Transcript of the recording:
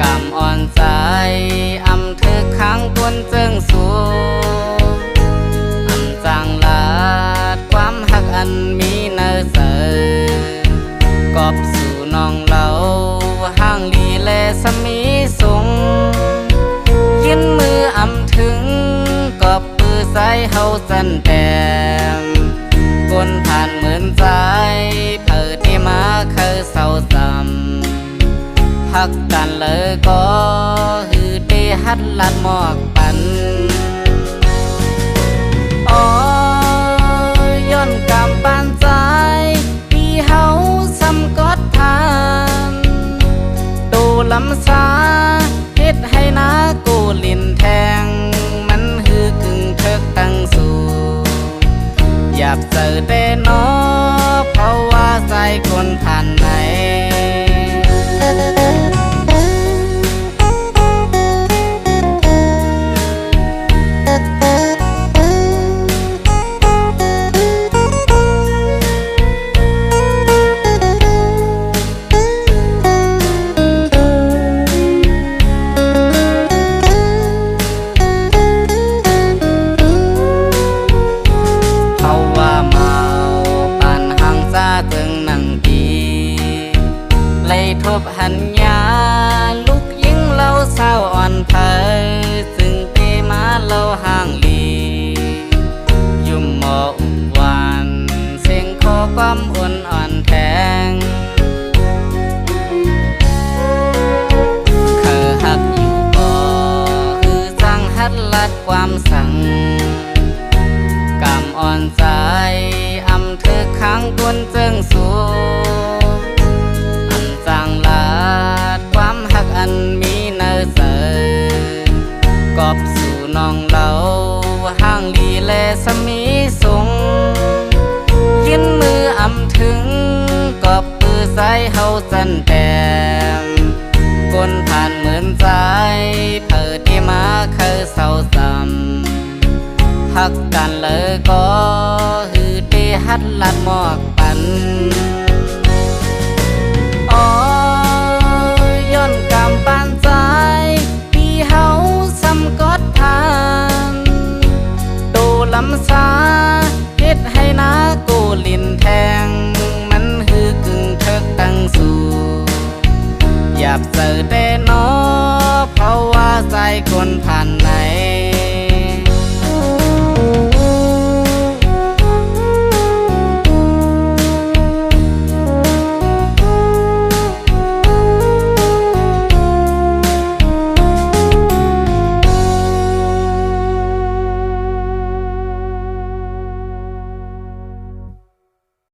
กำอ่อนใจอำเธอค้างกวนเจิงสูอันจางลาดความหักอันมีเนื้อเสือกอบสู่น้องเล่าห่างลีแลสมีสูงยินมืออำถึงกอบปือใส่เฮาสันแต้มกนผ่านเหมือนใจเผิดที่มาเคยเศร้าซ้ำหักกันเลยก็ฮือได้ฮัดลัดหมอกปันอ๋อย้อนกำปานใจที่เฮาซ้ำกอดผ่านตูลำซาเฮ็ดให้นากูลินแทงมันฮือกึ่งเทิกตั้งสู่หยาบเจอแต่นอเพราะว่าใจคนผ่านไหนทบหันยาลูกยิงเล่าเศร้าอ่อนเผยซึ่งเตมาเล่าห่างลียุ่มหมออุบหวานเสียงคอความอ่อนอ่อนแทงเคยหักอยู่ก็คือสั่งหัดลัดความสั่งกำอ่อนใจอำเธอค้างกวนเจิงสูจางลาดความหักอันมีเนื้อเสือกอบสู่น้องเล่าห่างลีแลสมีสูงยินมืออำถึงกอบปือใส่เฮาสันแต้มกนผ่านเหมือนใจเผิดที่มาเคยเศร้าซ้ำหักกันเลยก็ฮือได้ฮัดลัดหมอกปันย้อนกำปานใจที่เฮาซ้ำกอดผ่านตูลำซาเฮ็ดให้นากูลินแทงมันฮือกึ่งเทิกตั้งสู่หยาบเจอแต่นอเพราะว่าใจคนผ่านไหน